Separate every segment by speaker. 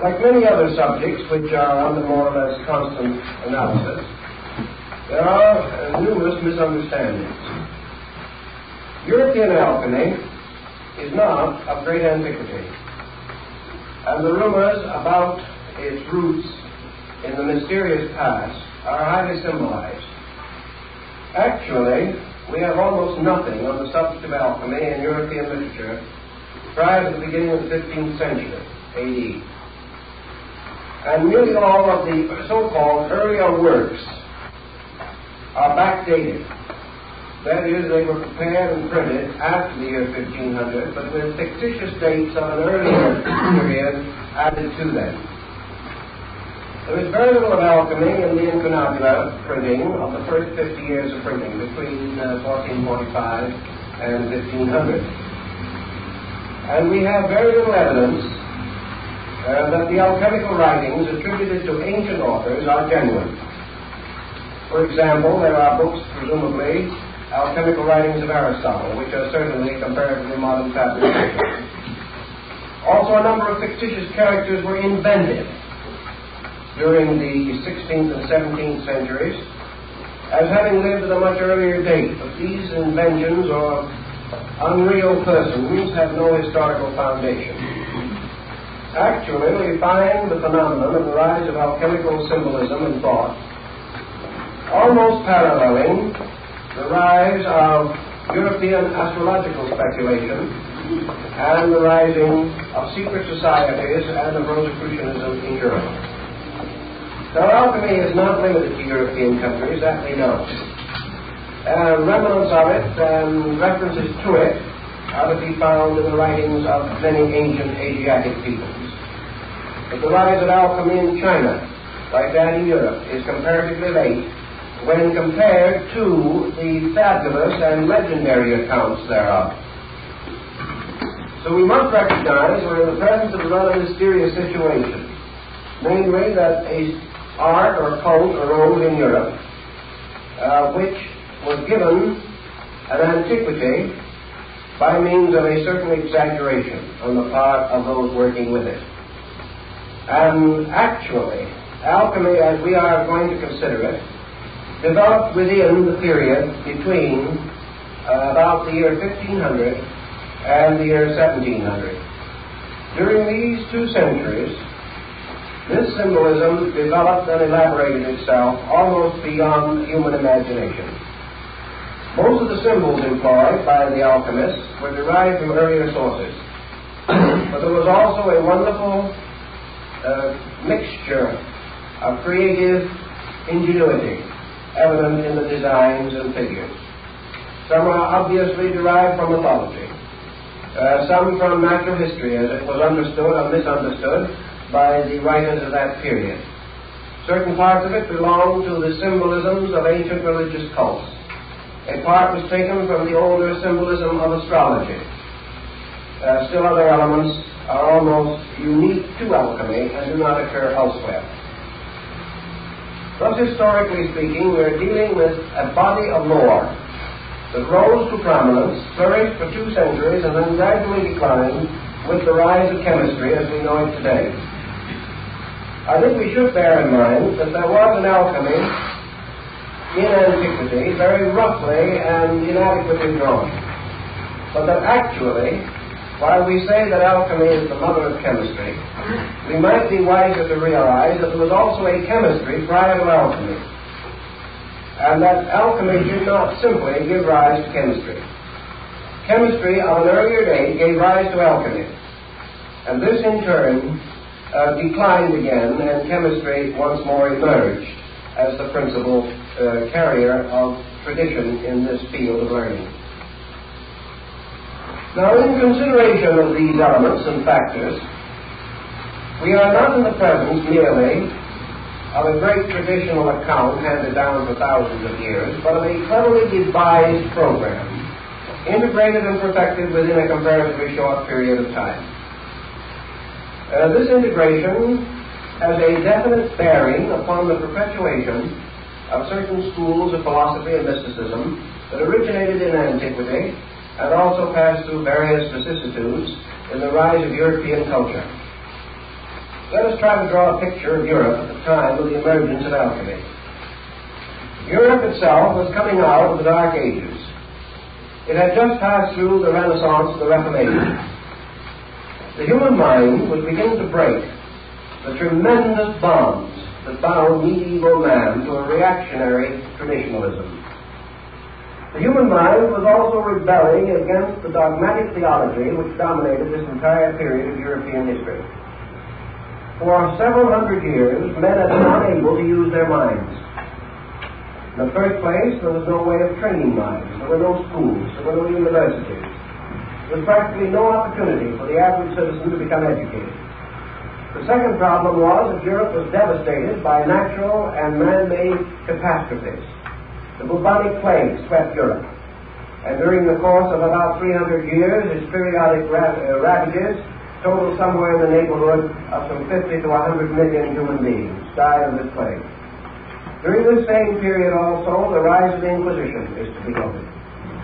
Speaker 1: Like many other subjects which are under more or less constant analysis, there are numerous misunderstandings. European alchemy is not of great antiquity, and the rumors about its roots in the mysterious past are highly symbolized. Actually, we have almost nothing on the subject of alchemy in European literature prior to the beginning of the 15th century, A.D. And nearly all of the so-called earlier works are backdated. That is, they were prepared and printed after the year 1500, but with fictitious dates of an earlier period added to them. There is very little of alchemy in the incunabula printing of the first 50 years of printing, between 1445 and 1500. And we have very little evidence that the alchemical writings attributed to ancient authors are genuine. For example, there are books, presumably, alchemical writings of Aristotle, which are certainly comparatively modern fabrications. Also, a number of fictitious characters were invented during the 16th and 17th centuries as having lived at a much earlier date, but these inventions or unreal persons have no historical foundation. Actually, we find the phenomenon of the rise of alchemical symbolism and thought almost paralleling the rise of European astrological speculation and the rising of secret societies and of Rosicrucianism in Europe. Now, alchemy is not limited to European countries, that we know. Remnants of it and references to it are to be found in the writings of many ancient Asiatic peoples. But the rise of alchemy in China, like that in Europe, is comparatively late when compared to the fabulous and legendary accounts thereof. So we must recognize we're in the presence of a rather mysterious situation, namely that a art or cult arose in Europe which was given an antiquity by means of a certain exaggeration on the part of those working with it. And actually, alchemy, as we are going to consider it, developed within the period between about the year 1500 and the year 1700. During these 2 centuries, this symbolism developed and elaborated itself almost beyond human imagination. Most of the symbols employed by the alchemists were derived from earlier sources, but there was also a wonderful mixture of creative ingenuity evident in the designs and figures. Some are obviously derived from mythology, some from natural history as it was understood or misunderstood by the writers of that period. Certain parts of it belong to the symbolisms of ancient religious cults. A part was taken from the older symbolism of astrology. Still other elements are almost unique to alchemy and do not occur elsewhere. Thus, historically speaking, we are dealing with a body of lore that rose to prominence, flourished for 2 centuries, and then gradually declined with the rise of chemistry as we know it today. I think we should bear in mind that there was an alchemy in antiquity, very roughly and inadequately drawn, but that actually, while we say that alchemy is the mother of chemistry, we might be wiser to realize that there was also a chemistry prior to alchemy, and that alchemy did not simply give rise to chemistry. Chemistry of an earlier date gave rise to alchemy, and this in turn declined again, and chemistry once more emerged as the principal carrier of tradition in this field of learning. Now, in consideration of these elements and factors, we are not in the presence merely of a great traditional account handed down for thousands of years, but of a cleverly devised program, integrated and perfected within a comparatively short period of time. This integration has a definite bearing upon the perpetuation of certain schools of philosophy and mysticism that originated in antiquity and also passed through various vicissitudes in the rise of European culture. Let us try to draw a picture of Europe at the time of the emergence of alchemy. Europe itself was coming out of the Dark Ages. It had just passed through the Renaissance and the Reformation. The human mind was beginning to break the tremendous bonds that bound medieval man to a reactionary traditionalism. The human mind was also rebelling against the dogmatic theology which dominated this entire period of European history. For several hundred years, men had been unable to use their minds. In the first place, there was no way of training minds. There were no schools. There were no universities. There was practically no opportunity for the average citizen to become educated. The second problem was that Europe was devastated by natural and man-made catastrophes. The bubonic plague swept Europe, and during the course of about 300 years, its periodic ravages totaled somewhere in the neighborhood of some 50 to 100 million human beings died of this plague. During this same period also, the rise of the Inquisition is to be noted,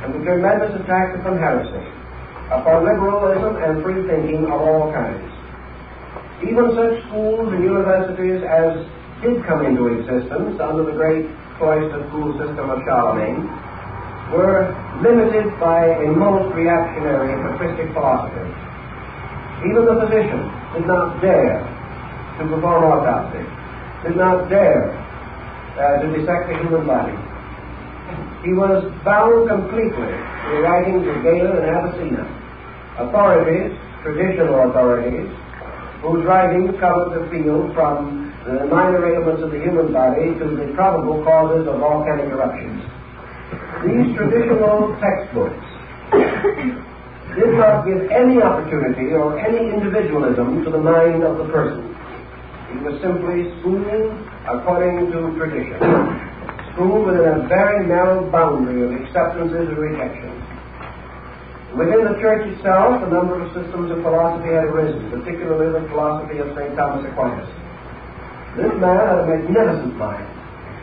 Speaker 1: and the tremendous attack upon heresy, upon liberalism and free thinking of all kinds. Even such schools and universities as did come into existence under the great cloister school system of Charlemagne were limited by a most reactionary and patristic philosophy. Even the physician did not dare to perform autopsy, did not dare to dissect the human body. He was bound completely to the writings of Galen and Avicenna, authorities, traditional authorities, whose writings covered the field from the minor ailments of the human body to the probable causes of volcanic eruptions. These traditional textbooks did not give any opportunity or any individualism to the mind of the person. It was simply schooled according to tradition, schooled within a very narrow boundary of acceptances and rejections. Within the church itself, a number of systems of philosophy had arisen, particularly the philosophy of St. Thomas Aquinas. This man had a magnificent mind,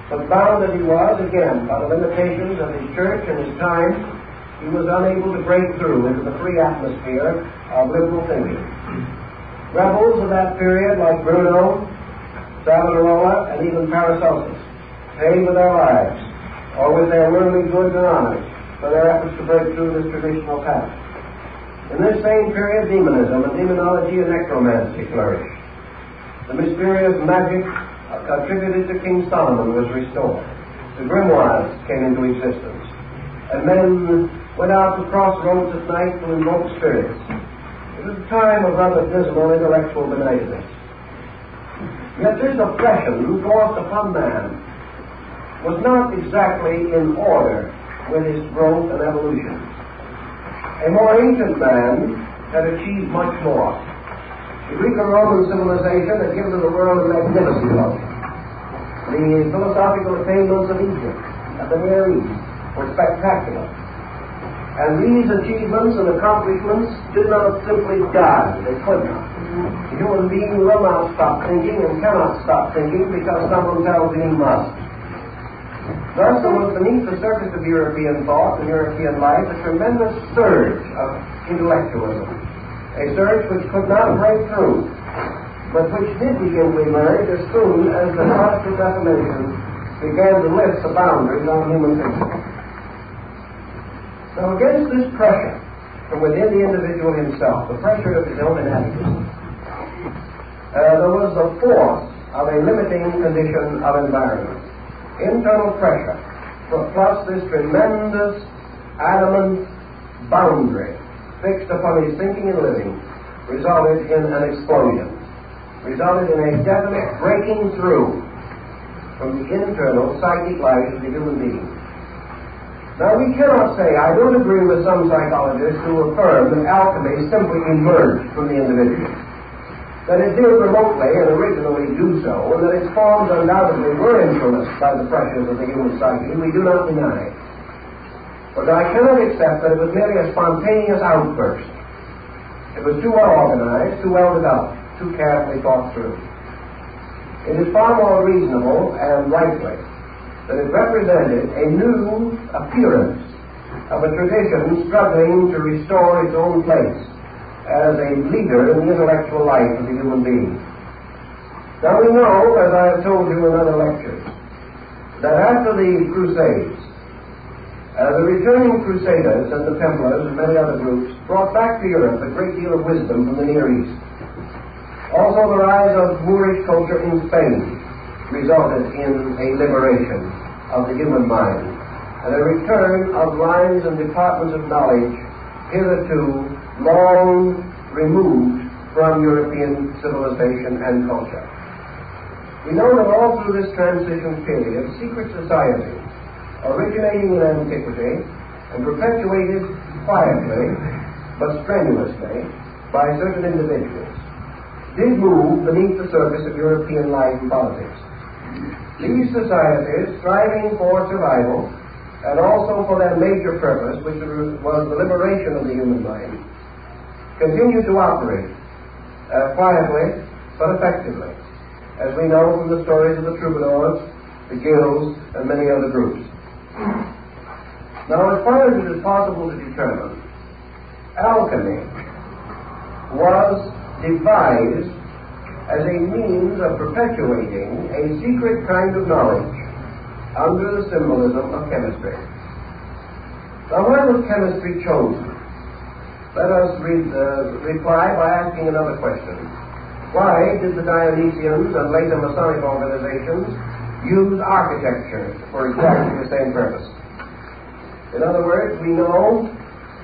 Speaker 1: but bound as he was, again, by the limitations of his church and his time, he was unable to break through into the free atmosphere of liberal thinking. Rebels of that period, like Bruno, Savonarola, and even Paracelsus, paid with their lives, or with their worldly goods and honors, for their efforts to break through this traditional path. In this same period, demonism and demonology and necromancy flourished. The mysterious magic attributed to King Solomon was restored. The grimoires came into existence, and men went out to crossroads at night to invoke spirits. It was a time of rather dismal intellectual benightness. Yet this oppression forced upon man was not exactly in order with his growth and evolution. A more ancient man had achieved much more. The Greek and Roman civilization had given to the world a magnificent culture. The philosophical attainments of Egypt and the Near East were spectacular. And these achievements and accomplishments did not simply die. They could not. The human being will not stop thinking and cannot stop thinking because someone tells him he must. Thus, there was beneath the surface of European thought and European life a tremendous surge of intellectualism, a surge which could not break through, but which did begin to emerge as soon as the Protestant Reformation began to lift the boundaries on human thinking. Now, against this pressure from within the individual himself, the pressure of his own inadequacy, there was the force of a limiting condition of environment. Internal pressure, plus this tremendous, adamant boundary fixed upon his thinking and living, resulted in an explosion, resulted in a definite breaking through from the internal psychic life of the human being. Now, we cannot say, I don't agree with some psychologists who affirm that alchemy simply emerged from the individual, that it did remotely and originally do so, and that its forms undoubtedly were influenced by the pressures of the human psyche. We do not deny it. But I cannot accept that it was merely a spontaneous outburst. It was too well organized, too well developed, too carefully thought through. It is far more reasonable and likely that it represented a new appearance of a tradition struggling to restore its own place as a leader in the intellectual life of the human being. Now we know, as I have told you in other lectures, that after the Crusades, the returning Crusaders and the Templars and many other groups brought back to Europe a great deal of wisdom from the Near East. Also the rise of Moorish culture in Spain resulted in a liberation of the human mind and a return of lines and departments of knowledge hitherto long removed from European civilization and culture. We know that all through this transition period, secret societies, originating in antiquity and perpetuated quietly but strenuously by certain individuals, did move beneath the surface of European life and politics. These societies, striving for survival and also for their major purpose, which was the liberation of the human mind, continued to operate quietly but effectively, as we know from the stories of the troubadours, the guilds, and many other groups. Now, as far as it is possible to determine, alchemy was devised as a means of perpetuating a secret kind of knowledge under the symbolism of chemistry. Now, why was chemistry chosen? Let us reply by asking another question. Why did the Dionysians and later Masonic organizations use architecture for exactly the same purpose? In other words, we know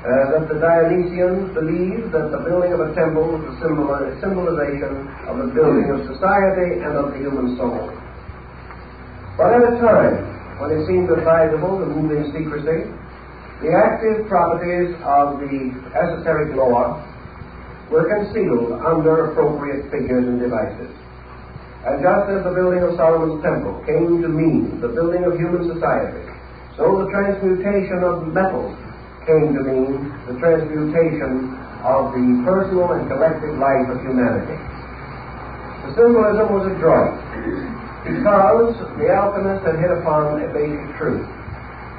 Speaker 1: that the Dionysians believed that the building of a temple was a symbolization of the building of society and of the human soul. But at a time when it seemed advisable to move in secrecy, the active properties of the esoteric law were concealed under appropriate figures and devices. And just as the building of Solomon's temple came to mean the building of human society, so the transmutation of metals came to mean the transmutation of the personal and collective life of humanity. The symbolism was adroit because the alchemist had hit upon a basic truth,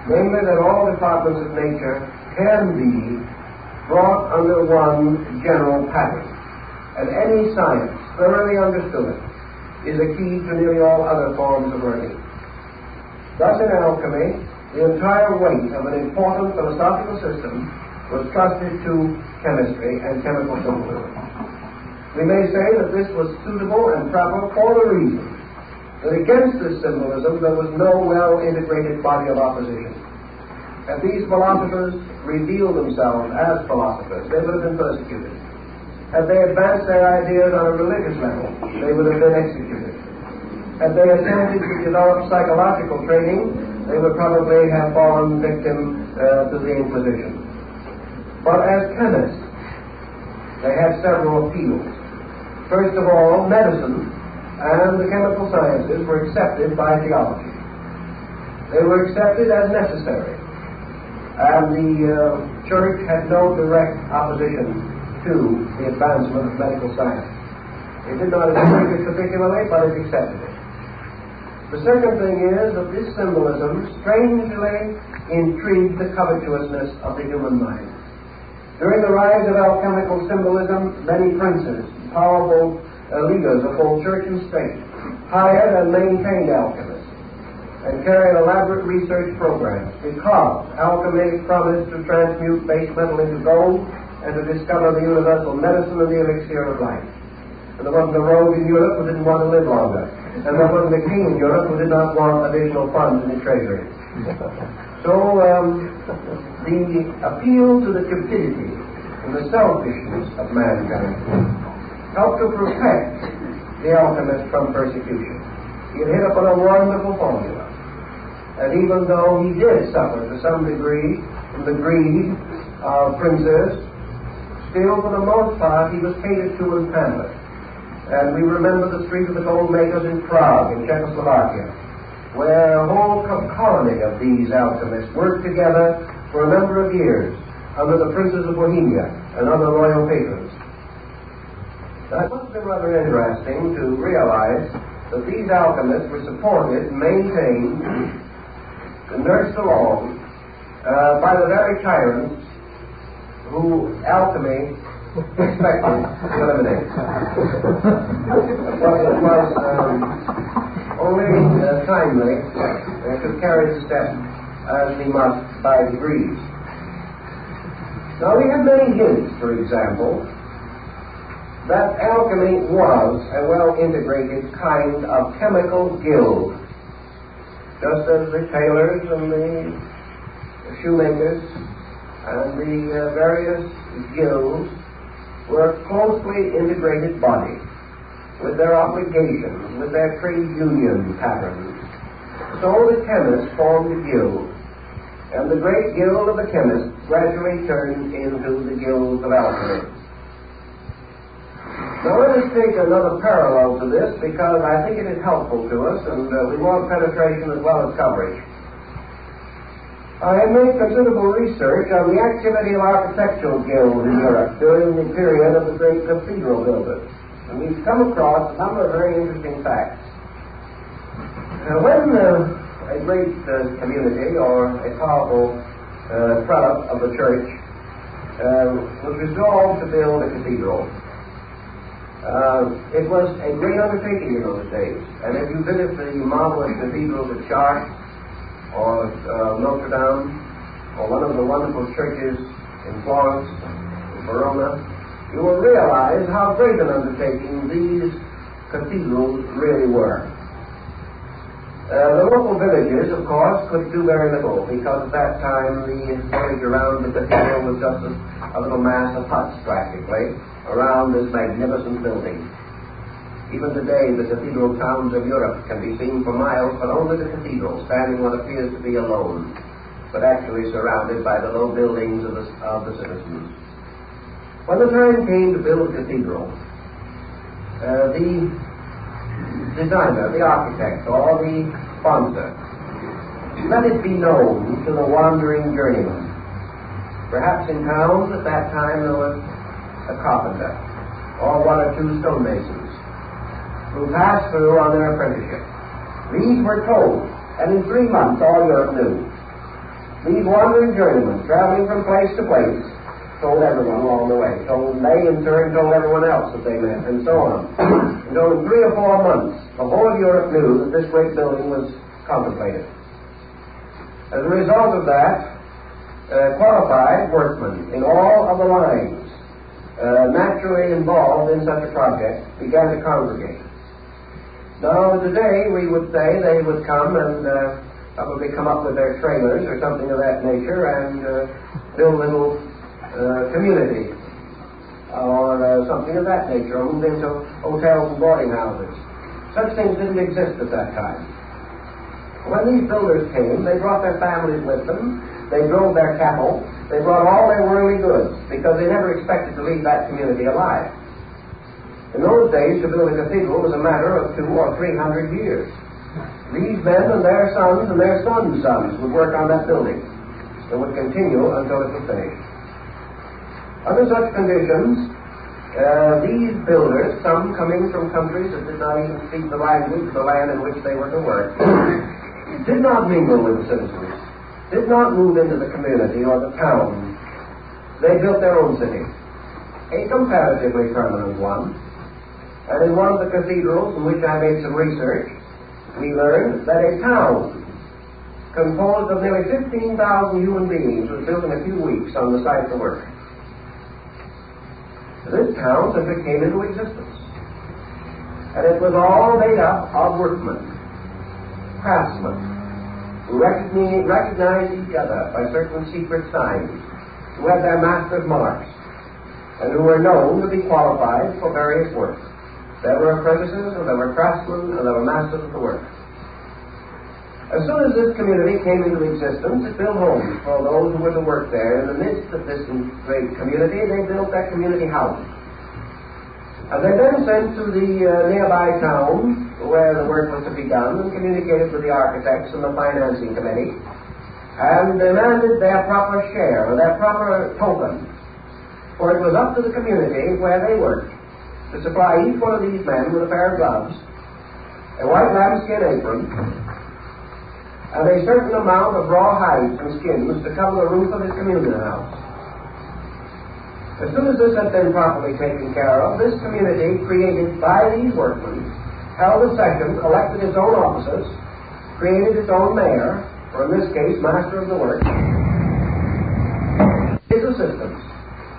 Speaker 1: namely that all departments of nature can be brought under one general pattern, and any science thoroughly understood is a key to nearly all other forms of learning. Thus in alchemy, the entire weight of an important philosophical system was trusted to chemistry and chemical symbolism. We may say that this was suitable and proper for the reason that against this symbolism there was no well-integrated body of opposition. Had these philosophers revealed themselves as philosophers, they would have been persecuted. Had they advanced their ideas on a religious level, they would have been executed. Had they attempted to develop psychological training, they would probably have fallen victim to the Inquisition. But as chemists, they had several appeals. First of all, medicine and the chemical sciences were accepted by theology. They were accepted as necessary. And the Church had no direct opposition to the advancement of medical science. It did not encourage it particularly, but it accepted it. The second thing is that this symbolism strangely intrigued the covetousness of the human mind. During the rise of alchemical symbolism, many princes, powerful leaders of both church and state, hired and maintained alchemists and carried elaborate research programs because alchemy promised to transmute base metal into gold and to discover the universal medicine and the elixir of life. And there wasn't a rogue in Europe who didn't want to live longer. And there wasn't a king in Europe who did not want additional funds in the treasury. So the appeal to the cupidity and the selfishness of mankind helped to protect the alchemist from persecution. He had hit upon a wonderful formula. And even though he did suffer to some degree from the greed of princes, still for the most part he was catered to and pampered. And we remember the Street of the Gold Makers in Prague, in Czechoslovakia, where a whole colony of these alchemists worked together for a number of years under the princes of Bohemia and other royal patrons. Now, it must have been rather interesting to realize that these alchemists were supported, maintained, and nursed along by the very tyrants who alchemy expected to eliminate. But it was only timely to carry the step as we must by degrees. Now we have many hints, for example, that alchemy was a well-integrated kind of chemical guild, just as the tailors and the shoemakers and the various guilds were a closely integrated body with their obligations, with their trade union patterns. So the chemists formed a guild, and the great guild of the chemists gradually turned into the guild of alchemy. Now let us take another parallel to this, because I think it is helpful to us, and we want penetration as well as coverage. I have made considerable research on the activity of architectural guilds in Europe during the period of the great cathedral builders, and we've come across a number of very interesting facts. When a great community or a powerful prelate of the church was resolved to build a cathedral, it was a great undertaking in those days. And if you visit the marvelous cathedrals at Chartres or Notre Dame or one of the wonderful churches in Florence, Verona, you will realize how great an undertaking these cathedrals really were. The local villages, of course, could do very little, because at that time the village around the cathedral was just a little mass of huts, practically, around this magnificent building. Even today, the cathedral towns of Europe can be seen for miles, but only the cathedral, standing what appears to be alone, but actually surrounded by the low buildings of the citizens. When the time came to build a cathedral, the designer, the architect, or the sponsor, let it be known to the wandering journeyman. Perhaps in town at that time there was a carpenter, or one or two stonemasons, who passed through on their apprenticeship. These were told, and in 3 months all Europe knew. These wandering journeymen, traveling from place to place, told everyone along the way. They in turn told everyone else that they met, and so on. And so in 3 or 4 months, the whole of Europe knew that this great building was contemplated. As a result of that, qualified workmen in all of the lines naturally involved in such a project began to congregate. Now today we would say they would come and probably come up with their trailers or something of that nature and build little community or something of that nature, or move into hotels and boarding houses. Such things didn't exist at that time. When these builders came, they brought their families with them, they drove their cattle, they brought all their worldly goods, because they never expected to leave that community alive. In those days, to build a cathedral was a matter of 200 or 300 years. These men and their sons and their sons' sons would work on that building, and would continue until it was finished. Under such conditions, these builders, some coming from countries that did not even speak the language of the land in which they were to work, did not mingle with the citizens, did not move into the community or the town. They built their own city, a comparatively permanent one. And in one of the cathedrals in which I made some research, we learned that a town composed of nearly 15,000 human beings was built in a few weeks on the site of the work. This town simply came into existence. And it was all made up of workmen, craftsmen, who recognized each other by certain secret signs, who had their master's marks, and who were known to be qualified for various work. There were apprentices, and there were craftsmen, and there were masters of the work. As soon as this community came into existence, it built homes for those who were to work there. In the midst of this great community, they built their community houses. And they then sent to the nearby town where the work was to be done and communicated with the architects and the financing committee and demanded their proper share, or their proper token. For it was up to the community where they worked to supply each one of these men with a pair of gloves, a white lambskin apron, and a certain amount of raw hides and skins to cover the roof of his community house. As soon as this had been properly taken care of, this community, created by these workmen, held a session, elected its own officers, created its own mayor, or in this case, master of the work, his assistants,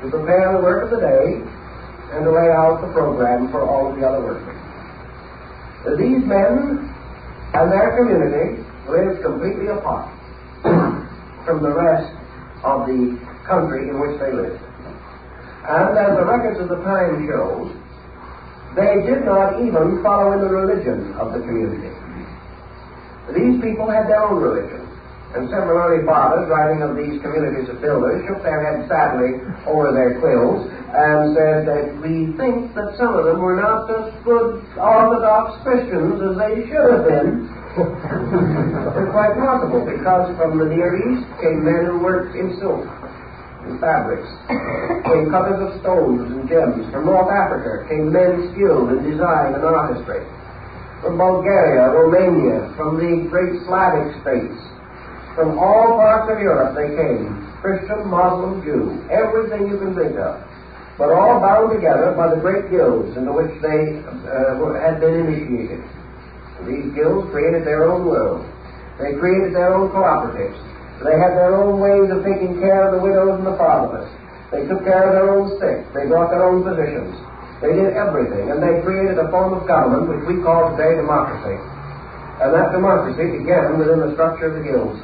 Speaker 1: to prepare the work of the day and to lay out the program for all of the other workmen. These men and their community lived completely apart from the rest of the country in which they lived. And as the records of the time show, they did not even follow in the religion of the community. These people had their own religion, and several early fathers, writing of these communities of builders, shook their heads sadly over their quills and said that we think that some of them were not as good Orthodox Christians as they should have been. It's quite possible, because from the Near East came men who worked in silk and fabrics, came cutters of stones and gems. From North Africa came men skilled in design and artistry. From Bulgaria, Romania, from the great Slavic states, from all parts of Europe they came, Christian, Muslim, Jew, everything you can think of, but all bound together by the great guilds into which they had been initiated. These guilds created their own world. They created their own cooperatives. They had their own ways of taking care of the widows and the fatherless. They took care of their own sick. They brought their own physicians. They did everything, and they created a form of government which we call today democracy. And that democracy began within the structure of the guilds.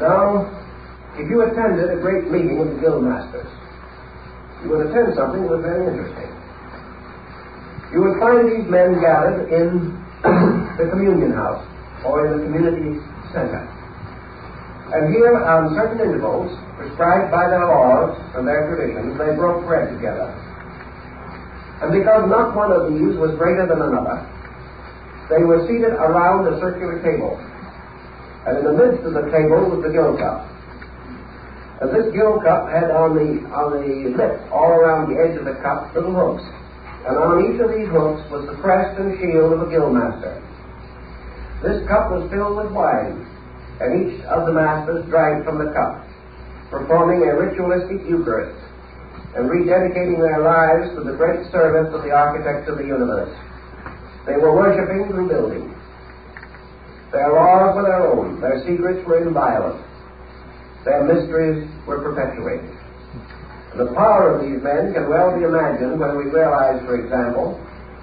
Speaker 1: Now, if you attended a great meeting of the guild masters, you would attend something that was very interesting. You would find these men gathered in the communion house, or in the community center. And here, on certain intervals, prescribed by their laws and their traditions, they broke bread together. And because not one of these was greater than another, they were seated around a circular table. And in the midst of the table was the gill cup. And this gill cup had on the lip, all around the edge of the cup, little hooks. And on each of these hooks was the crest and shield of a guild master. This cup was filled with wine, and each of the masters drank from the cup, performing a ritualistic Eucharist and rededicating their lives to the great service of the architect of the universe. They were worshipping through building. Their laws were their own. Their secrets were inviolate. Their mysteries were perpetuated. And the power of these men can well be imagined when we realize, for example,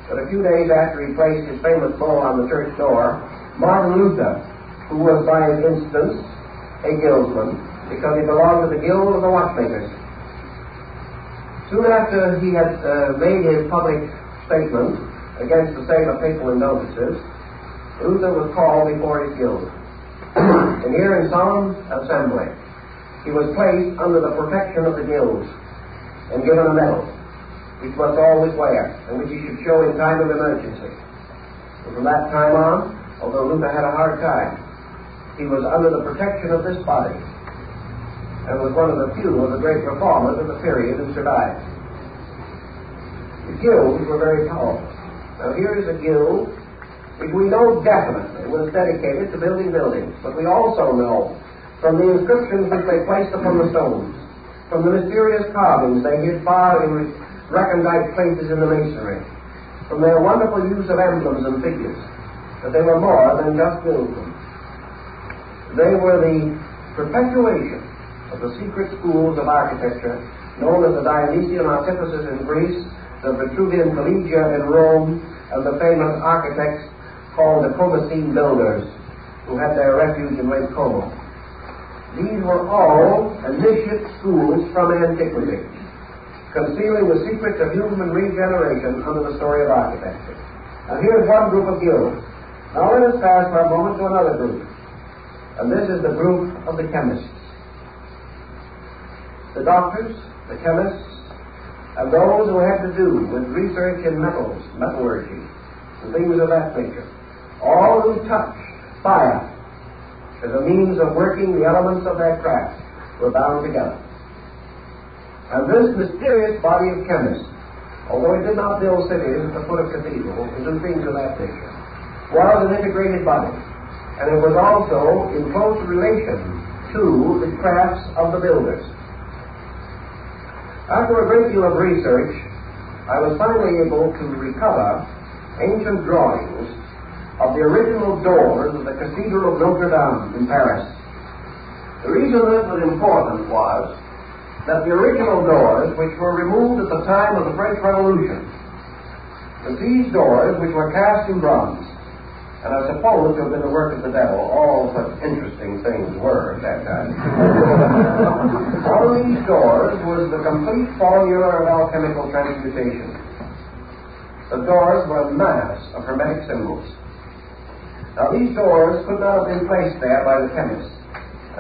Speaker 1: that a few days after he placed his famous bull on the church door, Martin Luther, who was by instance a guildsman, because he belonged to the guild of the watchmakers. Soon after he had made his public statement against the sale of papal indulgences, Luther was called before his guild. And here in solemn assembly, he was placed under the protection of the guilds and given a medal, which must always wear, and which he should show in time of emergency. And from that time on, although Luther had a hard time, he was under the protection of this body, and was one of the few of the great reformers of the period who survived. The guilds were very powerful. Now here is a guild which we know definitely was dedicated to building buildings, but we also know from the inscriptions which they placed upon the stones, from the mysterious carvings they hid far in recondite places in the masonry, from their wonderful use of emblems and figures, that they were more than just guildsmen. They were the perpetuation of the secret schools of architecture known as the Dionysian artificers in Greece, the Vitruvian Collegia in Rome, and the famous architects called the Commacene builders, who had their refuge in Lake Como. These were all initiate schools from antiquity, concealing the secrets of human regeneration under the story of architecture. Now here's one group of guilds. Now let us pass for a moment to another group. And this is the group of the chemists. The doctors, the chemists, and those who had to do with research in metals, metallurgy, and things of that nature. All who touched fire as a means of working the elements of their craft were bound together. And this mysterious body of chemists, although it did not build cities at the foot of cathedrals and do things of that nature, was an integrated body. And it was also in close relation to the crafts of the builders. After a great deal of research, I was finally able to recover ancient drawings of the original doors of the Cathedral of Notre Dame in Paris. The reason this was important was that the original doors, which were removed at the time of the French Revolution, that these doors, which were cast in bronze, and I suppose to have been the work of the devil, all such interesting things were at that time. On these doors was the complete formula of alchemical transmutation. The doors were a mass of hermetic symbols. Now these doors could not have been placed there by the chemists,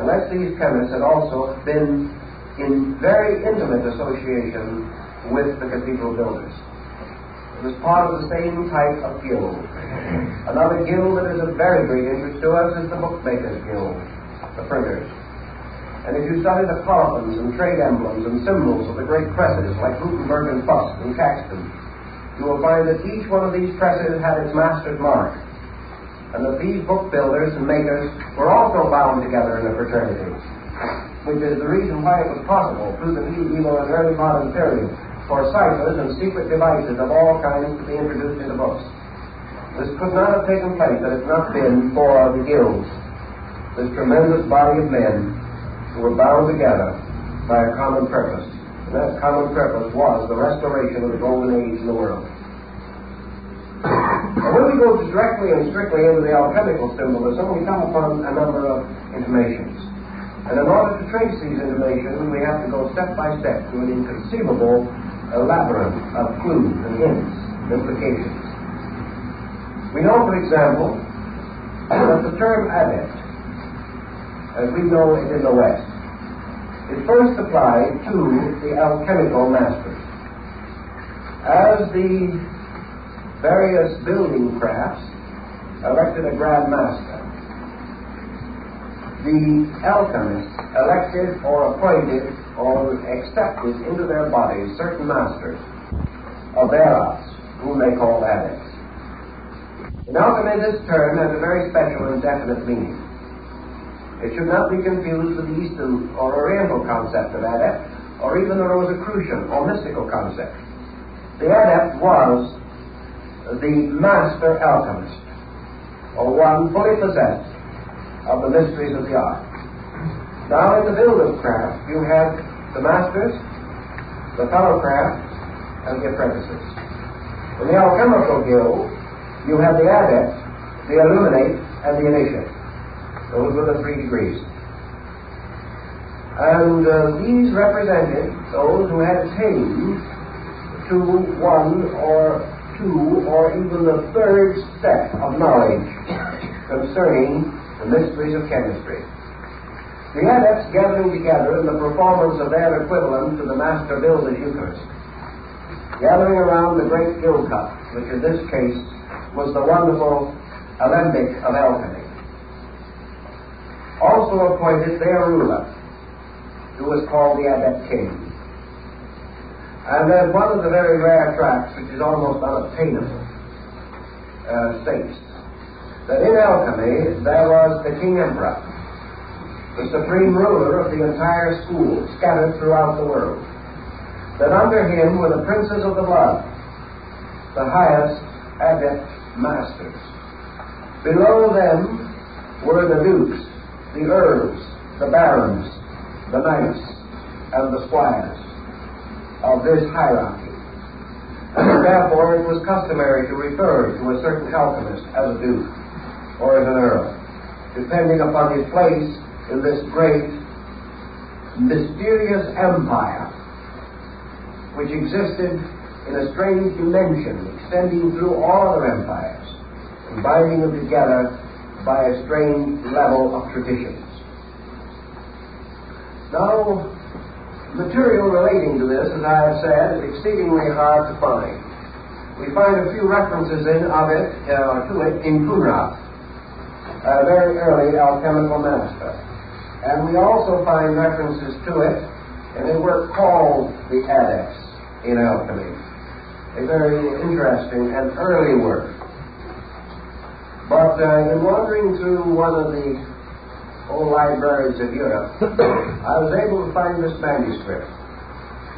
Speaker 1: unless these chemists had also been in very intimate association with the cathedral builders. It was part of the same type of guild. Another guild that is of very great interest to us is the bookmakers' guild, the printers. And if you study the coffins and trade emblems and symbols of the great presses like Gutenberg and Fuss and Caxton, you will find that each one of these presses had its master's mark, and that these book builders and makers were also bound together in a fraternity, which is the reason why it was possible through the medieval and early modern period for ciphers and secret devices of all kinds to be introduced into books. This could not have taken place had it not been for the guilds, this tremendous body of men who were bound together by a common purpose. And that common purpose was the restoration of the golden age in the world. And when we go directly and strictly into the alchemical symbolism, we come upon a number of intimations. And in order to trace these intimations, we have to go step by step to an inconceivable labyrinth of clues and hints and implications. We know, for example, that the term adept, as we know it in the West, is first applied to the alchemical masters. As the various building crafts elected a grand master, the alchemists elected or appointed or accepted into their bodies certain masters of their arts, whom they called adepts. In alchemy, this term has a very special and definite meaning. It should not be confused with the Eastern or Oriental concept of adept, or even the Rosicrucian or mystical concept. The adept was the master alchemist, or one fully possessed of the mysteries of the art. Now in the builder's craft, you have the masters, the fellow craft, and the apprentices. In the alchemical guild, you have the adept, the illuminate, and the initiate. Those were the 3 degrees. And these represented those who had attained to 1 or 2 or even the 3rd step of knowledge concerning the mysteries of chemistry. The adepts gathering together in the performance of their equivalent to the master builder's Eucharist, gathering around the great gill cup, which in this case was the wonderful alembic of alchemy, also appointed their ruler, who was called the Adept King. And then one of the very rare tracts, which is almost unobtainable, states that in alchemy there was the King Emperor, the supreme ruler of the entire school, scattered throughout the world. That under him were the princes of the blood, the highest adept masters. Below them were the dukes, the earls, the barons, the knights, and the squires of this hierarchy. And therefore it was customary to refer to a certain alchemist as a duke or as an earl, depending upon his place in this great, mysterious empire which existed in a strange dimension extending through all other empires and binding them together by a strange level of traditions. Now, material relating to this, as I have said, is exceedingly hard to find. We find a few references to it in Kunra, a very early alchemical master. And we also find references to it in a work called The Adepts in Alchemy, a very interesting and early work. But in wandering through one of the old libraries of Europe, I was able to find this manuscript.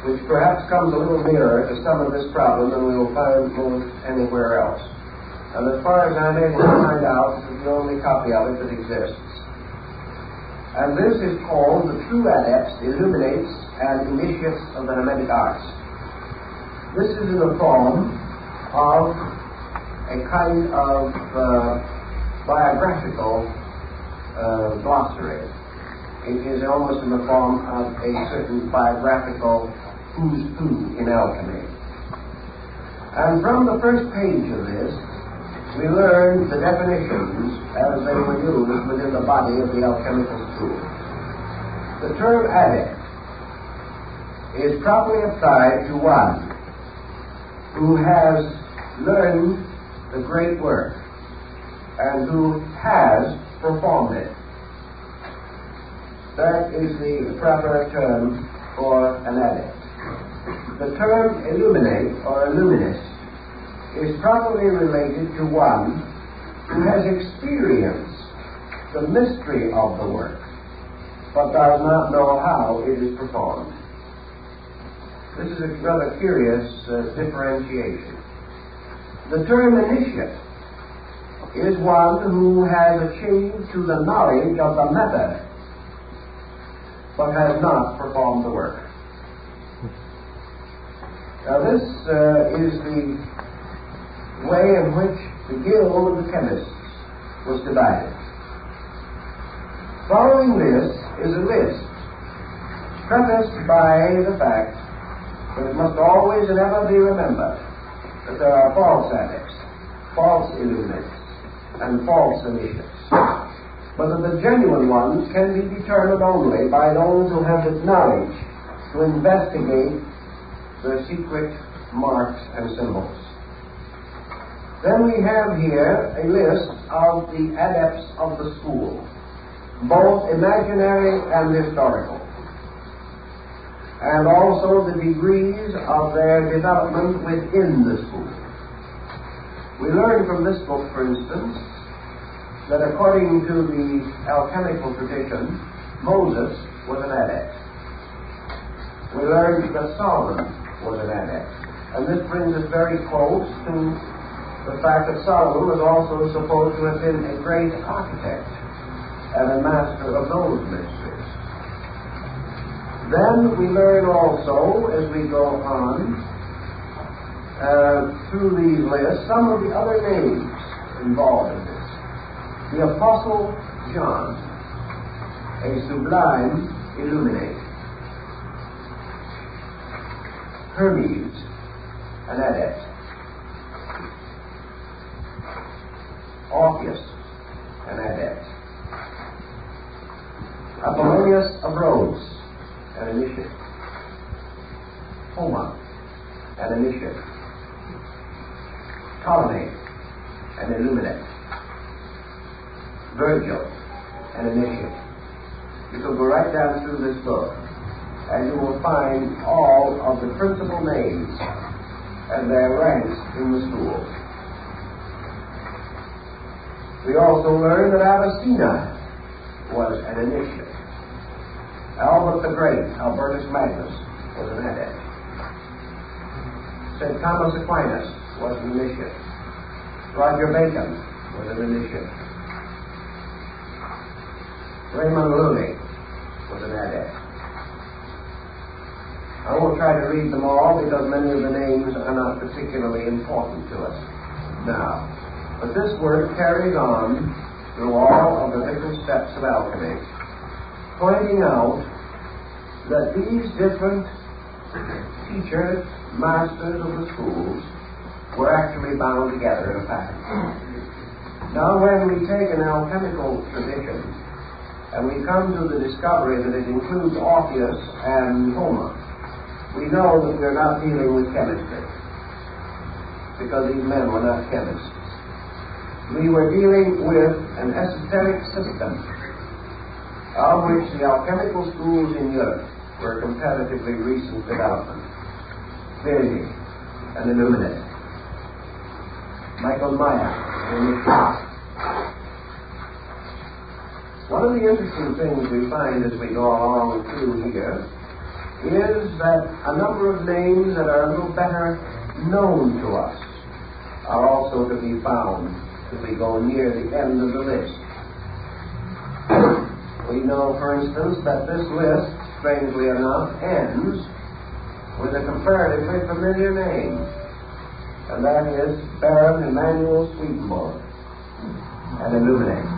Speaker 1: which perhaps comes a little nearer to some of this problem than we will find most anywhere else. And as far as I'm able to find out, this is the only copy of it that exists. And this is called The True Adepts, Illuminates, and Initiates of the Hermetic Arts. This is in the form of a kind of biographical glossary. It is almost in the form of a certain biographical who's who in alchemy. And from the first page of this, we learn the definitions as they were used within the body of the alchemical school. The term adept is properly applied to one who has learned the great work and who has performed it. That is the proper term for an adept. The term illuminate or illuminist is properly related to one who has experienced the mystery of the work, but does not know how it is performed. This is a rather curious differentiation. The term initiate is one who has achieved to the knowledge of the method, but has not performed the work. Now this is the way in which the guild of the chemists was divided. Following this is a list, prefaced by the fact that it must always and ever be remembered that there are false adepts, false illuminates, and false initiates, but that the genuine ones can be determined only by those who have the knowledge to investigate the secret marks and symbols. Then we have here a list of the adepts of the school, both imaginary and historical, and also the degrees of their development within the school. We learn from this book, for instance, that according to the alchemical tradition, Moses was an adept. We learn that Solomon was an adept. And this brings us very close to the fact that Solomon was also supposed to have been a great architect and a master of those mysteries. Then we learn also, as we go on through these lists, some of the other names involved in this. The Apostle John, a sublime illuminate. Hermes, an adept. Orpheus, an adept. Apollonius of Rhodes, an initiate. Homer, an initiate. Ptolemy, an illuminate. Virgil, an initiate. You can go right down through this book, and you will find all of the principal names and their ranks in the school. We also learn that Avicenna was an initiate. Albert the Great, Albertus Magnus, was an adept. St. Thomas Aquinas was an initiate. Roger Bacon was an initiate. Raymond Lully was an adept. I won't try to read them all because many of the names are not particularly important to us now. But this work carries on through all of the different steps of alchemy, pointing out that these different teachers, masters of the schools, were actually bound together in a pattern. Now when we take an alchemical tradition and we come to the discovery that it includes Orpheus and Homer, we know that we're not dealing with chemistry, because these men were not chemists. We were dealing with an esoteric system of which the alchemical schools in Europe were comparatively recent development. Virgil, an illuminate. Michael Meyer, an initiate. One of the interesting things we find as we go along through here is that a number of names that are a little better known to us are also to be found as we go near the end of the list. We know, for instance, that this list, strangely enough, ends with a comparatively familiar name, and that is Baron Emanuel Swedenborg and Illuminate.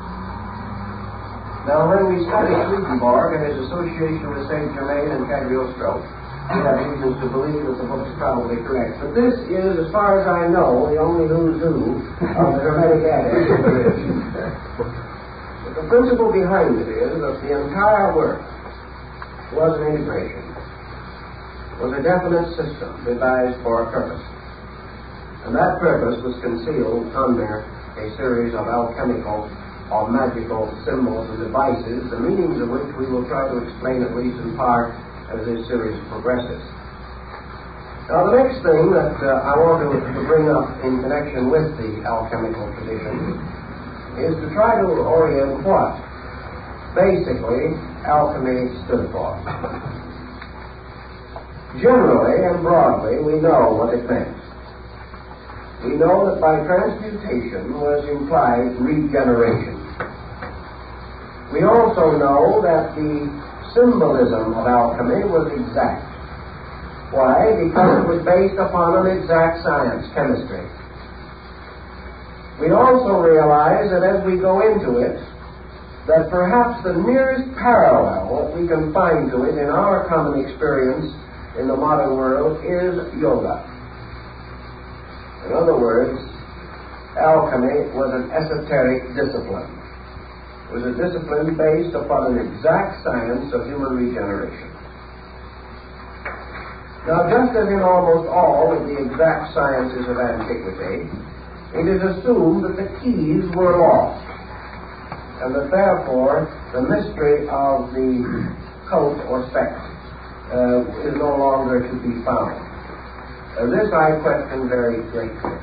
Speaker 1: Now, when we study Swedenborg and his association with Saint Germain and Cagliostro, we have reasons to believe that the book is probably correct. But this is, as far as I know, the only who's who of the Hermetic Adepts. The principle behind it is that the entire work was an integration, was a definite system devised for a purpose. And that purpose was concealed under a series of alchemical or magical symbols and devices, the meanings of which we will try to explain at least in part as this series progresses. Now, the next thing that I want to bring up in connection with the alchemical tradition is to try to orient what basically alchemy stood for. Generally and broadly, we know what it meant. We know that by transmutation was implied regeneration. We also know that the symbolism of alchemy was exact. Why? Because it was based upon an exact science, chemistry. We also realize that as we go into it, that perhaps the nearest parallel that we can find to it in our common experience in the modern world is yoga. In other words, alchemy was an esoteric discipline. It was a discipline based upon an exact science of human regeneration. Now, just as in almost all of the exact sciences of antiquity, it is assumed that the keys were lost, and that therefore the mystery of the cult or sect is no longer to be found. This I question very greatly.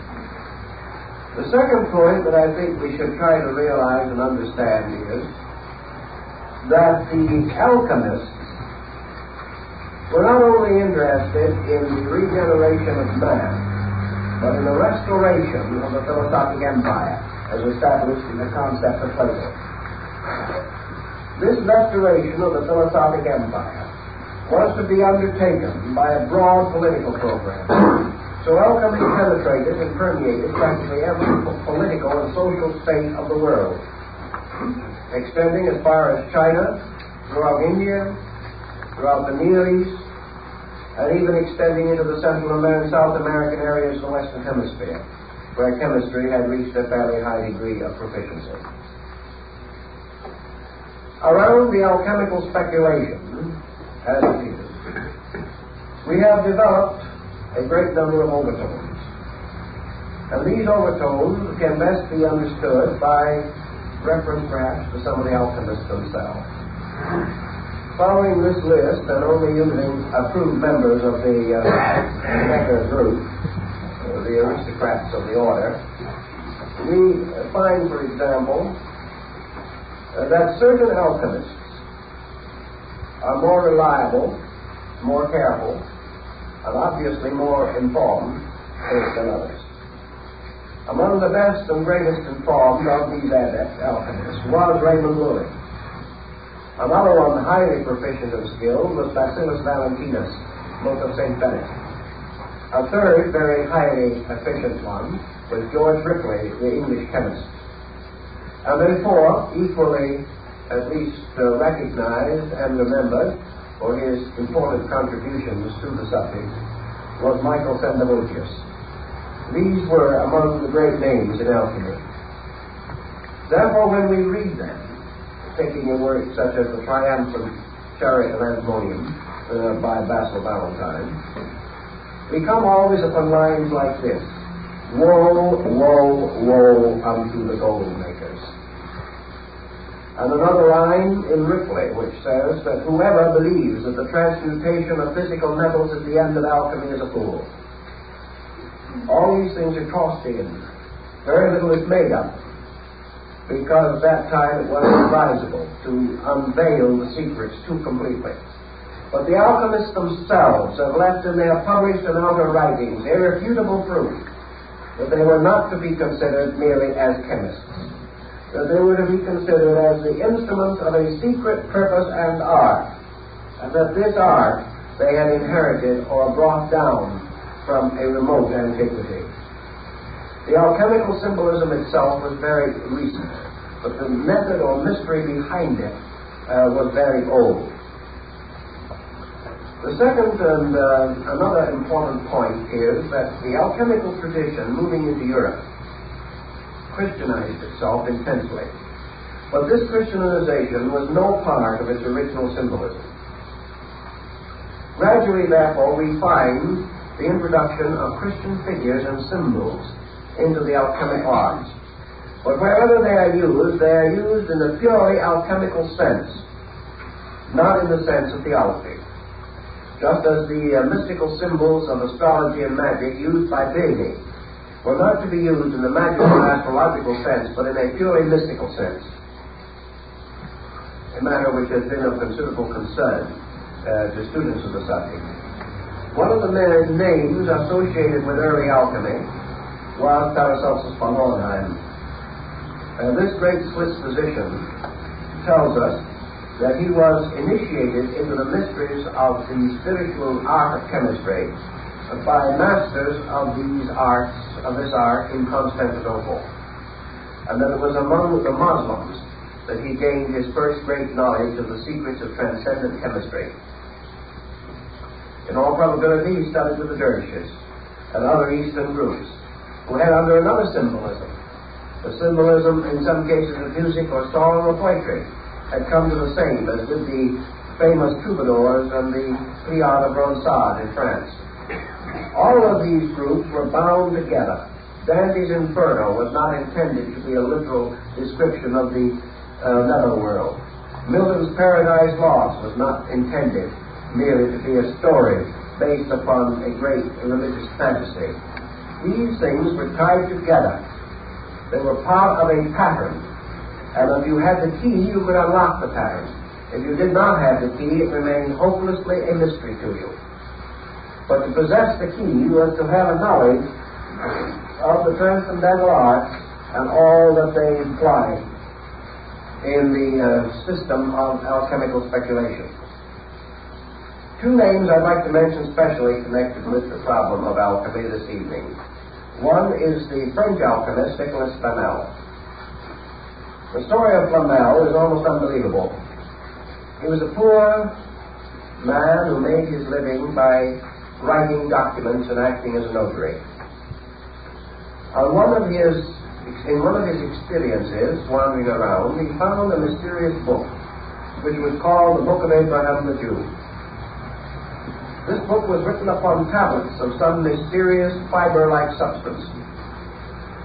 Speaker 1: The second point that I think we should try to realize and understand is that the alchemists were not only interested in the regeneration of man, but in the restoration of the philosophic empire, as established in the concept of Plato. This restoration of the philosophic empire was to be undertaken by a broad political program. So alchemy penetrated and permeated practically every political and social state of the world, extending as far as China, throughout India, throughout the Near East, and even extending into the Central and South American areas of the Western Hemisphere, where chemistry had reached a fairly high degree of proficiency. Around the alchemical speculation, as it is, we have developed a great number of overtones. And these overtones can best be understood by reference perhaps to some of the alchemists themselves. Following this list, and only using approved members of the Becker group, the aristocrats of the order, we find, for example, that certain alchemists are more reliable, more careful, and obviously more informed than others. Among the best and greatest informed of these adept alchemists was Raymond Loewy. Another one highly proficient in skill was Bacillus Valentinus, monk of St. Benedict. A third very highly efficient one was George Ripley, the English chemist. And then fourth, equally at least recognized and remembered for his important contributions to the subject, was Michael Sendivogius. These were among the great names in alchemy. Therefore, when we read them, taking a work such as The Triumphant Chariot of Antimonium by Basil Valentine, we come always upon lines like this: Woe, woe, woe unto the gold makers. And another line in Ripley which says that whoever believes that the transmutation of physical metals is the end of alchemy is a fool. All these things are tossed in. Very little is made of them, because at that time it was advisable to unveil the secrets too completely. But the alchemists themselves have left in their published and outer writings irrefutable proof that they were not to be considered merely as chemists, that they were to be considered as the instruments of a secret purpose and art, and that this art they had inherited or brought down from a remote antiquity. The alchemical symbolism itself was very recent, but the method or mystery behind it was very old. The second and another important point is that the alchemical tradition moving into Europe Christianized itself intensely. But this Christianization was no part of its original symbolism. Gradually, therefore, we find the introduction of Christian figures and symbols into the alchemic arts. But wherever they are used in a purely alchemical sense, not in the sense of theology. Just as the mystical symbols of astrology and magic used by Bede were not to be used in the magical and astrological sense, but in a purely mystical sense, a matter which has been of considerable concern to students of the subject. One of the names associated with early alchemy was Paracelsus von Hohenheim. This great Swiss physician tells us that he was initiated into the mysteries of the spiritual art of chemistry by masters of this art in Constantinople, and that it was among the Muslims that he gained his first great knowledge of the secrets of transcendent chemistry. In all probability, he studied with the dervishes and other Eastern groups who had under another symbolism, the symbolism in some cases of music or song or poetry, had come to the same as did the famous troubadours and the Pliard of Ronsard in France. All of these groups were bound together. Dante's Inferno was not intended to be a literal description of the netherworld. Milton's Paradise Lost was not intended merely to be a story based upon a great religious fantasy. These things were tied together. They were part of a pattern. And if you had the key, you could unlock the pattern. If you did not have the key, it remained hopelessly a mystery to you. But to possess the key was to have a knowledge of the transcendental arts and all that they imply in the system of alchemical speculation. Two names I'd like to mention specially connected with the problem of alchemy this evening. One is the French alchemist Nicolas Flamel. The story of Flamel is almost unbelievable. He was a poor man who made his living by writing documents and acting as a notary. In one of his experiences wandering around, he found a mysterious book, which was called the Book of Abraham the Jew. This book was written upon tablets of some mysterious fiber-like substance,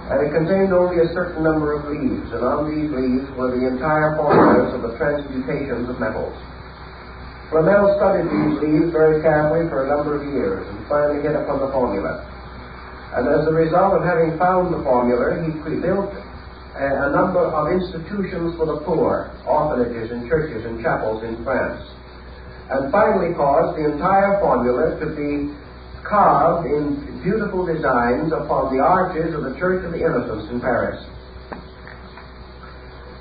Speaker 1: and it contained only a certain number of leaves, and on these leaves were the entire formulas of the transmutations of metals. Flamel studied these leaves very carefully for a number of years, and finally hit upon the formula. And as a result of having found the formula, he built a number of institutions for the poor, orphanages and churches and chapels in France, and finally caused the entire formula to be carved in beautiful designs upon the arches of the Church of the Innocents in Paris.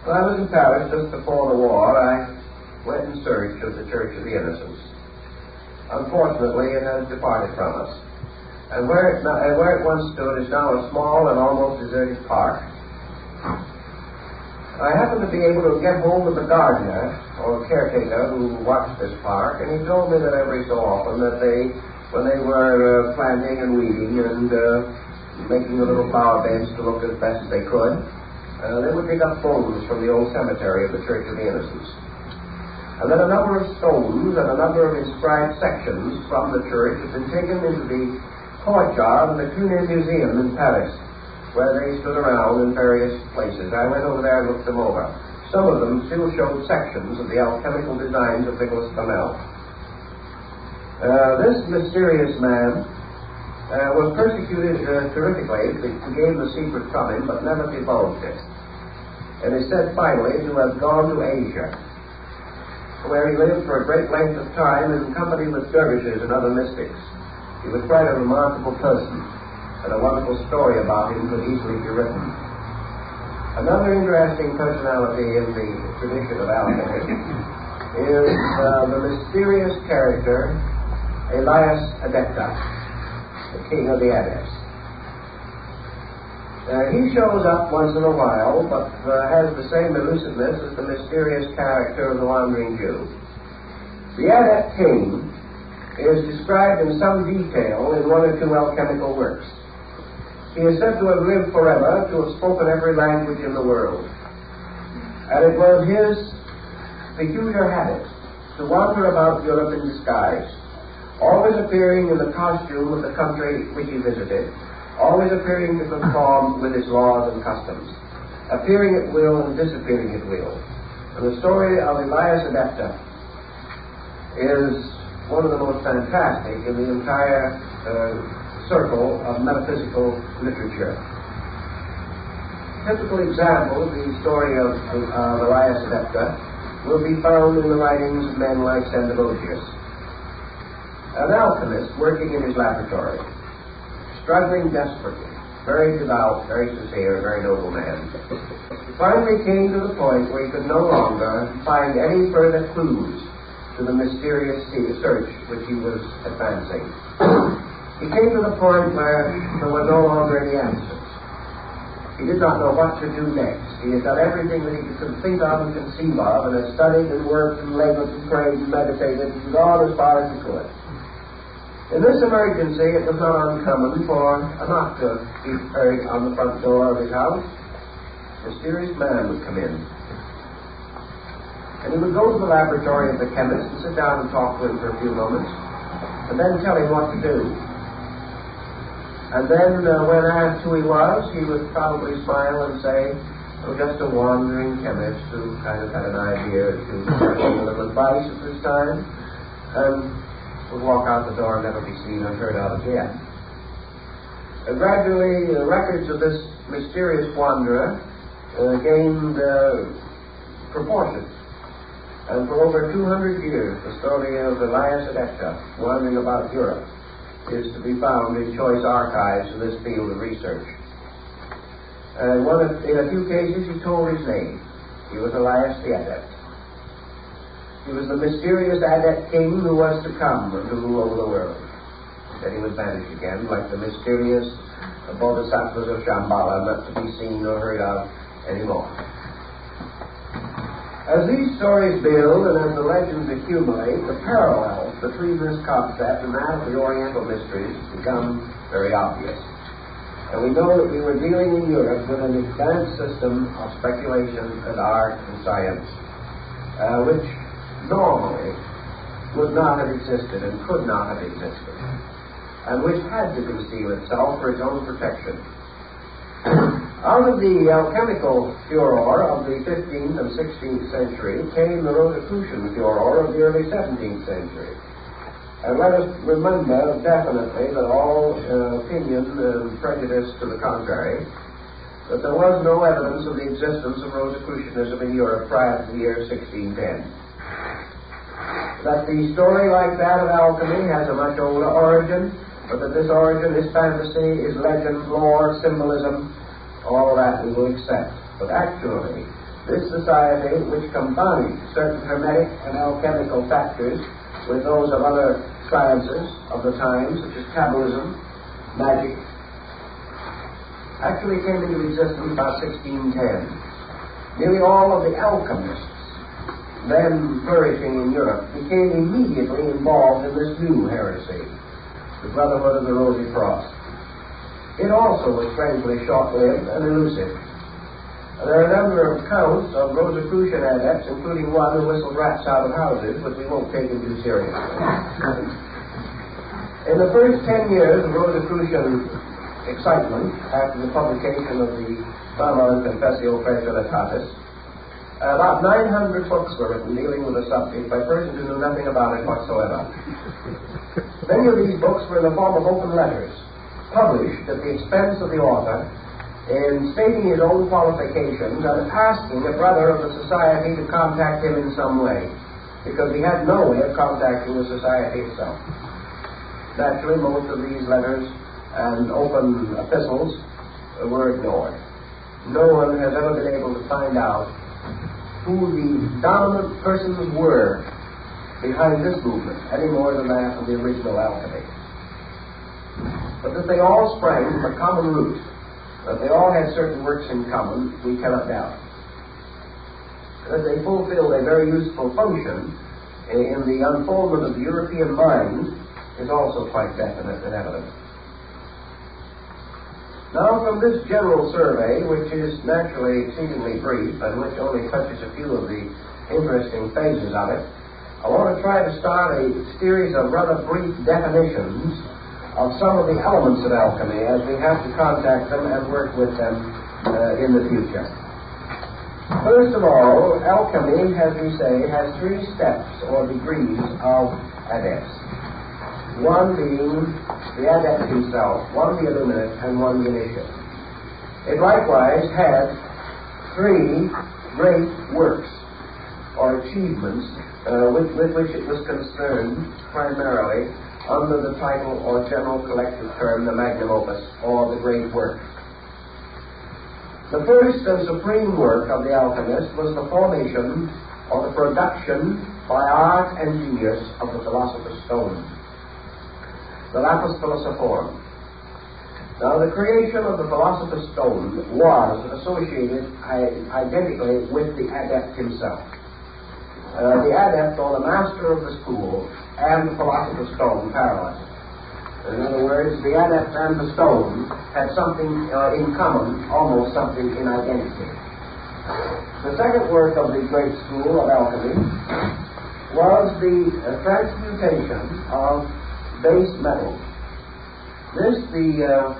Speaker 1: When I was in Paris just before the war, I went in search of the Church of the Innocents. Unfortunately, it has departed from us. And where it once stood is now a small and almost deserted park. I happened to be able to get hold of the gardener, or caretaker, who watched this park, and he told me that every so often that when they were planting and weeding and making the little flower beds to look as best they could, they would dig up bones from the old cemetery of the Church of the Innocents. And then a number of stones and a number of inscribed sections from the church had been taken into the courtyard of the Cluny Museum in Paris, where they stood around in various places. I went over there and looked them over. Some of them still showed sections of the alchemical designs of Nicolas Flamel. This mysterious man was persecuted terrifically. They gave the secret from him, but never divulged it. And is said finally to have gone to Asia. where he lived for a great length of time in company with dervishes and other mystics. He was quite a remarkable person, and a wonderful story about him could easily be written. Another interesting personality in the tradition of alchemy is the mysterious character Elias Adepta, the king of the Adepts. He shows up once in a while, but has the same elusiveness as the mysterious character of the wandering Jew. The Adept king is described in some detail in one or two alchemical works. He is said to have lived forever, to have spoken every language in the world. And it was his peculiar habit to wander about Europe in disguise, always appearing in the costume of the country which he visited, always appearing to conform with its laws and customs, appearing at will and disappearing at will. And the story of Elias Adepta is one of the most fantastic in the entire circle of metaphysical literature. Typical example of the story of Elias Adepta will be found in the writings of men like Sandavocius, an alchemist working in his laboratory, struggling desperately, very devout, very sincere, very noble man. He finally came to the point where he could no longer find any further clues to the mysterious search which he was advancing. He came to the point where there were no longer any answers. He did not know what to do next. He had done everything that he could think of and conceive of, and had studied and worked and labored and prayed and meditated and gone as far as he could. In this emergency, it was not uncommon for a knock to be heard on the front door of his house. A mysterious man would come in. And he would go to the laboratory of the chemist and sit down and talk to him for a few moments, and then tell him what to do. And then, when asked who he was, he would probably smile and say, "Oh, just a wandering chemist who kind of had an idea to give a little advice at this time," and would walk out the door and never be seen or heard of again. Gradually, the records of this mysterious wanderer gained proportions. And for over 200 years, the story of Elias Adepta, wandering about Europe, is to be found in choice archives in this field of research. And in a few cases, he told his name. He was Elias the Adept. He was the mysterious Adept king who was to come and to rule over the world. Then he would vanish again, like the mysterious bodhisattvas of Shambhala, not to be seen or heard of anymore. As these stories build and as the legends accumulate, the parallels between this concept and that of the Oriental mysteries become very obvious. And we know that we were dealing in Europe with an advanced system of speculation and art and science, which normally would not have existed and could not have existed, and which had to conceal itself for its own protection. Out of the alchemical furor of the 15th and 16th century came the Rosicrucian furor of the early 17th century. And let us remember definitely that all opinion and prejudice to the contrary, that there was no evidence of the existence of Rosicrucianism in Europe prior to the year 1610. That the story like that of alchemy has a much older origin, but that this origin is fantasy, is legend, lore, symbolism, all that we will accept. But actually, this society, which combined certain hermetic and alchemical factors with those of other sciences of the time, such as Kabbalism, magic, actually came into existence about 1610. Nearly all of the alchemists then flourishing in Europe became immediately involved in this new heresy, the Brotherhood of the Rosy Cross. It also was strangely short-lived and elusive. There are a number of accounts of Rosicrucian adepts, including one who whistled rats out of houses, but we won't take him too seriously. In the first 10 years of Rosicrucian excitement, after the publication of the Fama and Confessio Praesolitatis, about 900 books were written dealing with the subject by persons who knew nothing about it whatsoever. Many of these books were in the form of open letters, published at the expense of the author, in stating his own qualifications and asking a brother of the society to contact him in some way. because he had no way of contacting the society itself. Naturally, most of these letters and open epistles were ignored. No one has ever been able to find out who the dominant persons were behind this movement, any more than that of the original alchemy. But that they all sprang from a common root, that they all had certain works in common, we cannot doubt. That they fulfilled a very useful function in the unfoldment of the European mind is also quite definite and evident. Now, from this general survey, which is naturally exceedingly brief and which only touches a few of the interesting phases of it, I want to try to start a series of rather brief definitions of some of the elements of alchemy as we have to contact them and work with them in the future. First of all, alchemy, as we say, has three steps or degrees of adepts. One being the adept himself, one the illuminate, and one the initiate. It likewise had three great works or achievements with which it was concerned primarily under the title or general collective term, the magnum opus, or the great work. The first and supreme work of the alchemist was the formation or the production by art and genius of the philosopher's stone, the lapis philosophorum. Now, the creation of the philosopher's stone was associated identically with the adept himself. The adept, or the master of the school, and the philosopher's stone parallel. In other words, the adept and the stone had something in common, almost something in identity. The second work of the great school of alchemy was the transmutation of base metals. This, the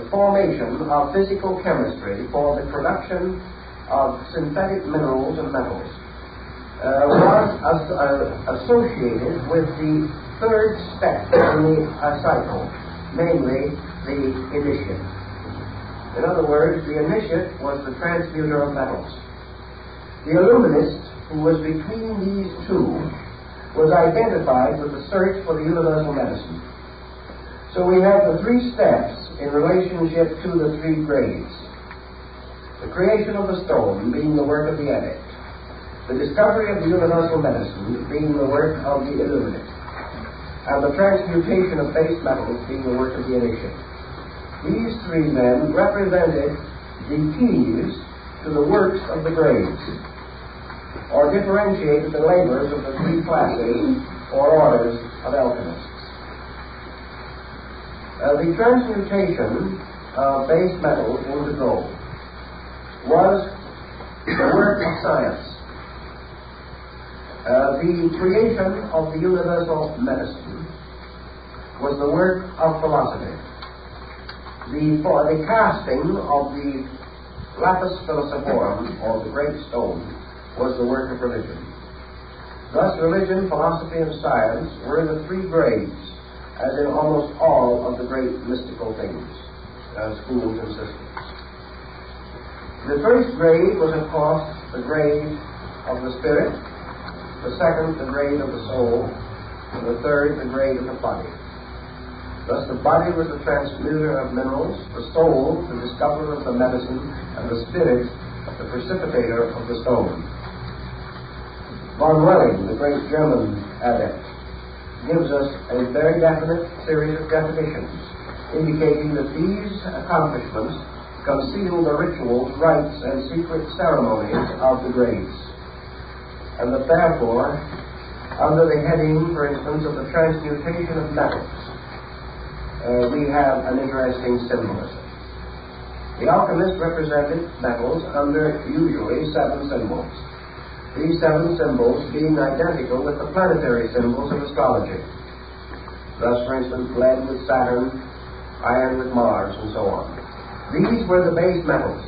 Speaker 1: formation of physical chemistry for the production of synthetic minerals and metals, was associated with the third step in the cycle, namely the initiate. In other words, the initiate was the transmuter of metals. The illuminist, who was between these two, was identified with the search for the universal medicine. So we have the three steps in relationship to the three grades. The creation of the stone being the work of the adept, the discovery of the universal medicine being the work of the illuminate, and the transmutation of base metals being the work of the initiate. These three then represented the keys to the works of the grades, or differentiated the labors of the three classes or orders of alchemists. The transmutation of base metals into gold was the work of science. The creation of the universal medicine was the work of philosophy. The casting of the lapis philosophorum, or the great stone, was the work of religion. Thus, religion, philosophy, and science were the three grades, as in almost all of the great mystical things, schools and systems. The first grade was, of course, the grade of the spirit, the second, the grade of the soul, and the third, the grade of the body. Thus, the body was the transmuter of minerals, the soul, the discoverer of the medicine, and the spirit, the precipitator of the stone. Von Welling, the great German adept, gives us a very definite series of definitions, indicating that these accomplishments conceal the rituals, rites, and secret ceremonies of the grades, and that therefore, under the heading, for instance, of the transmutation of metals, we have an interesting symbolism. The alchemist represented metals under usually 7 symbols. These 7 symbols being identical with the planetary symbols of astrology. Thus, for instance, lead with Saturn, iron with Mars, and so on. These were the base metals,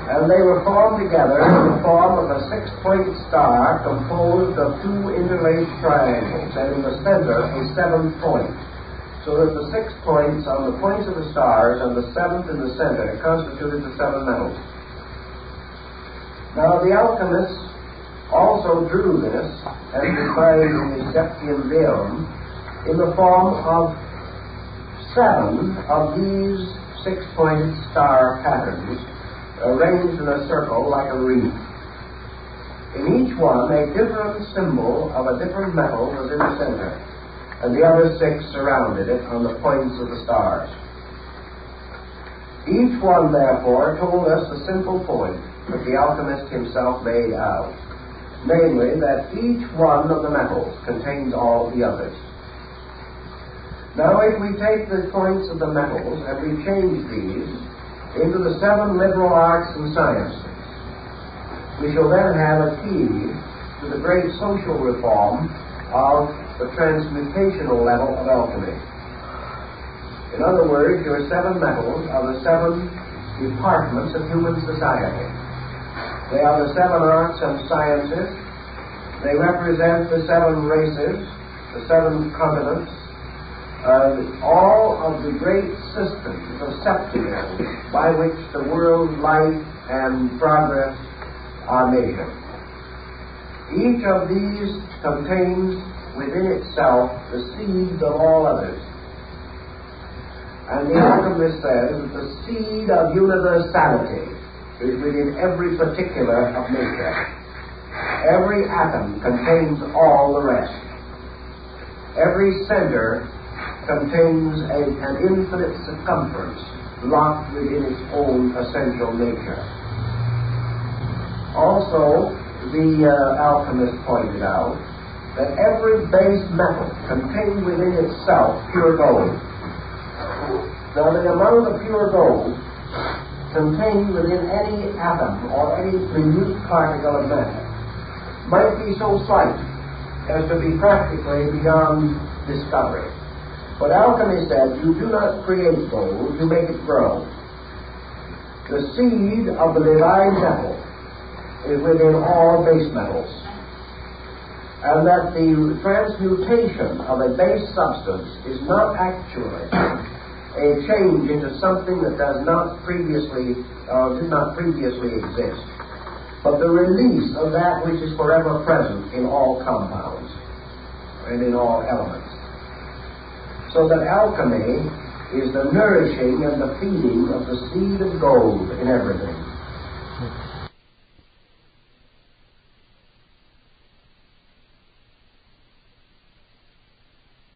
Speaker 1: and they were formed together in the form of a 6-point star composed of 2 interlaced triangles, and in the center a 7th point, so that the 6 points on the points of the stars and the 7th in the center constituted the 7 metals. Now, the alchemists also also drew this, as defined in the Septium Veum, in the form of 7 of these 6-pointed star patterns arranged in a circle like a wreath. In each one, a different symbol of a different metal was in the center, and the other 6 surrounded it on the points of the stars. Each one, therefore, told us the simple point that the alchemist himself made out, namely that each one of the metals contains all the others. Now, if we take the points of the metals and we change these into the 7 liberal arts and sciences, we shall then have a key to the great social reform of the transmutational level of alchemy. In other words, your 7 metals are the 7 departments of human society. They are the 7 arts and sciences. They represent the 7 races, the 7 continents, all of the great systems of septimism by which the world's life and progress are measured. Each of these contains within itself the seeds of all others. And the alchemist says that the seed of universality is within every particular of nature. Every atom contains all the rest. Every center contains an infinite circumference locked within its own essential nature. Also, the alchemist pointed out that every base metal contained within itself pure gold. Now, the amount of pure gold contained within any atom or any minute particle of matter might be so slight as to be practically beyond discovery. But alchemy said, you do not create gold, you make it grow. The seed of the divine metal is within all base metals, and that the transmutation of a base substance is not actually a change into something that did not previously exist, but the release of that which is forever present in all compounds and in all elements. So that alchemy is the nourishing and the feeding of the seed of gold in everything.